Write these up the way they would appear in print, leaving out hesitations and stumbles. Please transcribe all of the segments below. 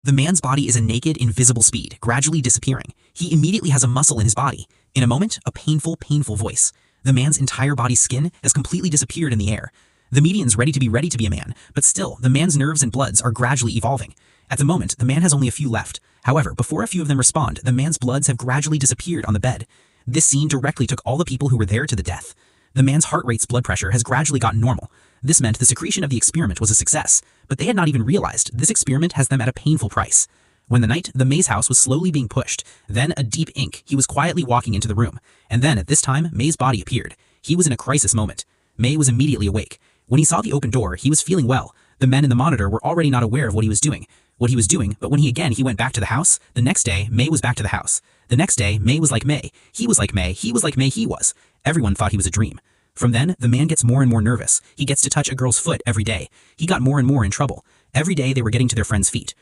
The man's body is a naked, invisible speed, gradually disappearing. He immediately has a muscle in his body. In a moment, a painful, painful voice. The man's entire body's skin has completely disappeared in the air. The median's ready to be a man, but still, the man's nerves and bloods are gradually evolving. At the moment, the man has only a few left. However, before a few of them respond, the man's bloods have gradually disappeared on the bed. This scene directly took all the people who were there to the death. The man's heart rate's blood pressure has gradually gotten normal. This meant the secretion of the experiment was a success, but they had not even realized this experiment has them at a painful price. When the night, the May's house was slowly being pushed, then a deep ink, he was quietly walking into the room. And then, at this time, May's body appeared. He was in a crisis moment. May was immediately awake. When he saw the open door, he was feeling well. The men in the monitor were already not aware of what he was doing. But when he went back to the house, the next day, May was back to the house. The next day, May was like May. He was like May. He was like May. He was. Everyone thought he was a dream. From then, the man gets more and more nervous. He gets to touch a girl's foot every day. He got more and more in trouble. Every day they were getting to their friend's feet.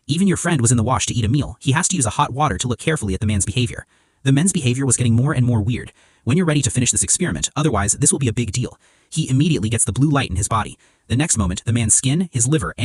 Even your friend was in the wash to eat a meal. He has to use a hot water to look carefully at the man's behavior. The men's behavior was getting more and more weird. When you're ready to finish this experiment, otherwise this will be a big deal. He immediately gets the blue light in his body. The next moment, the man's skin, his liver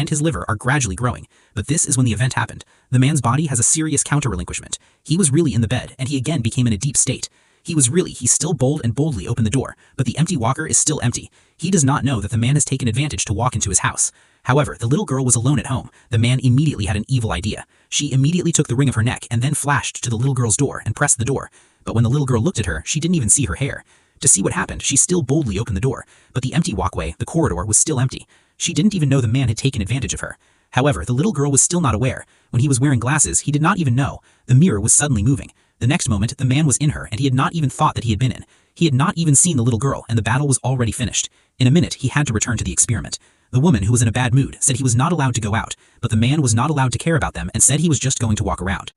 are gradually growing. But this is when the event happened. The man's body has a serious counter-relinquishment. He was really in the bed, and he again became in a deep state. He still boldly opened the door, but the empty walker is still empty. He does not know that the man has taken advantage to walk into his house. However, the little girl was alone at home. The man immediately had an evil idea. She immediately took the ring of her neck and then flashed to the little girl's door and pressed the door. But when the little girl looked at her, she didn't even see her hair. To see what happened, she still boldly opened the door, but the empty walkway, the corridor, was still empty. She didn't even know the man had taken advantage of her. However, the little girl was still not aware. When he was wearing glasses, he did not even know. The mirror was suddenly moving. The next moment, the man was in her, and he had not even thought that he had been in. He had not even seen the little girl, and the battle was already finished. In a minute, he had to return to the experiment. The woman, who was in a bad mood, said he was not allowed to go out, but the man was not allowed to care about them and said he was just going to walk around.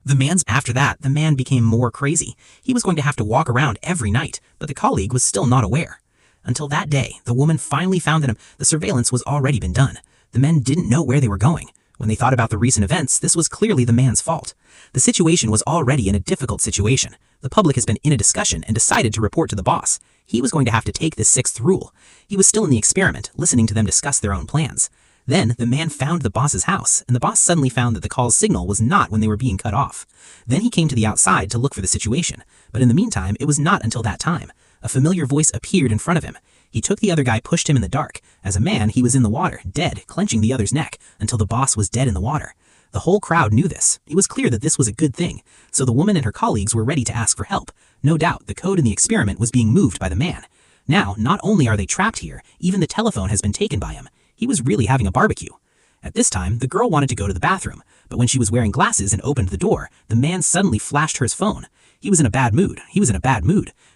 After that, the man became more crazy. He was going to have to walk around every night, but the colleague was still not aware. Until that day, the woman finally found that the surveillance was already been done. The men didn't know where they were going. When they thought about the recent events, this was clearly the man's fault. The situation was already in a difficult situation. The public has been in a discussion and decided to report to the boss. He was going to have to take this sixth rule. He was still in the experiment, listening to them discuss their own plans. Then, the man found the boss's house, and the boss suddenly found that the call's signal was not when they were being cut off. Then he came to the outside to look for the situation, but in the meantime, it was not until that time. A familiar voice appeared in front of him. He took the other guy, pushed him in the dark. As a man, he was in the water, dead, clenching the other's neck, until the boss was dead in the water. The whole crowd knew this. It was clear that this was a good thing, so the woman and her colleagues were ready to ask for help. No doubt, the code in the experiment was being moved by the man. Now, not only are they trapped here, even the telephone has been taken by him. He was really having a barbecue. At this time, the girl wanted to go to the bathroom, but when she was wearing glasses and opened the door, the man suddenly flashed her his phone. He was in a bad mood.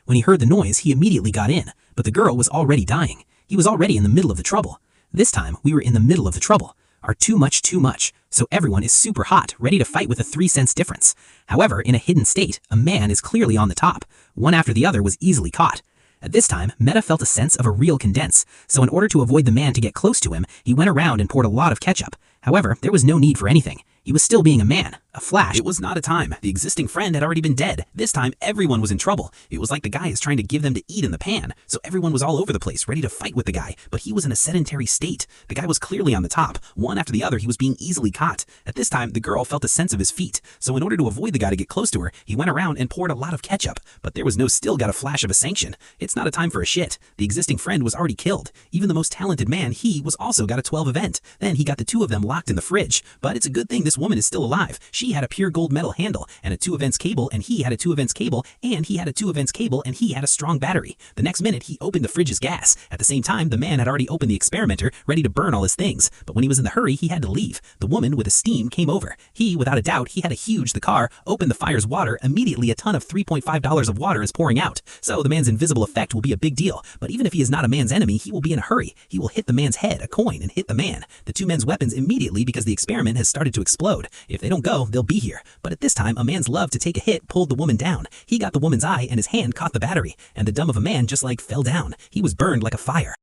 When he heard the noise, he immediately got in, but the girl was already dying. He was already in the middle of the trouble. This time, we were in the middle of the trouble. Are too much, so everyone is super hot, ready to fight with a 3 cents difference. However, in a hidden state, a man is clearly on the top. One after the other was easily caught. At this time, Meta felt a sense of a real condense, so in order to avoid the man to get close to him, he went around and poured a lot of ketchup. However, there was no need for anything. He was still being a man, a flash. It was not a time. The existing friend had already been dead. This time, everyone was in trouble. It was like the guy is trying to give them to eat in the pan, so everyone was all over the place, ready to fight with the guy, but he was in a sedentary state. The guy was clearly on the top. One after the other, he was being easily caught. At this time, the girl felt a sense of his feet, so in order to avoid the guy to get close to her, he went around and poured a lot of ketchup, but there was no still got a flash of a sanction. It's not a time for a shit. The existing friend was already killed. Even the most talented man, he was also got a 12 event. Then he got the two of them locked in the fridge, but it's a good thing this woman is still alive. She had a pure gold metal handle and a 2 events cable, and he had a 2 events cable, and he had a 2 events cable, and he had a strong battery. The next minute, he opened the fridge's gas. At the same time, the man had already opened the experimenter, ready to burn all his things. But when he was in the hurry, he had to leave. The woman with a steam came over. He, without a doubt, he had a huge the car, opened the fire's water, immediately a ton of $3.5 of water is pouring out. So the man's invisible effect will be a big deal. But even if he is not a man's enemy, he will be in a hurry. He will hit the man's head, a coin, and hit the man. The two men's weapons immediately because the experiment has started to explode. If they don't go, they'll be here. But at this time, a man's love to take a hit pulled the woman down. He got the woman's eye and his hand caught the battery, and the dumb of a man just fell down. He was burned like a fire.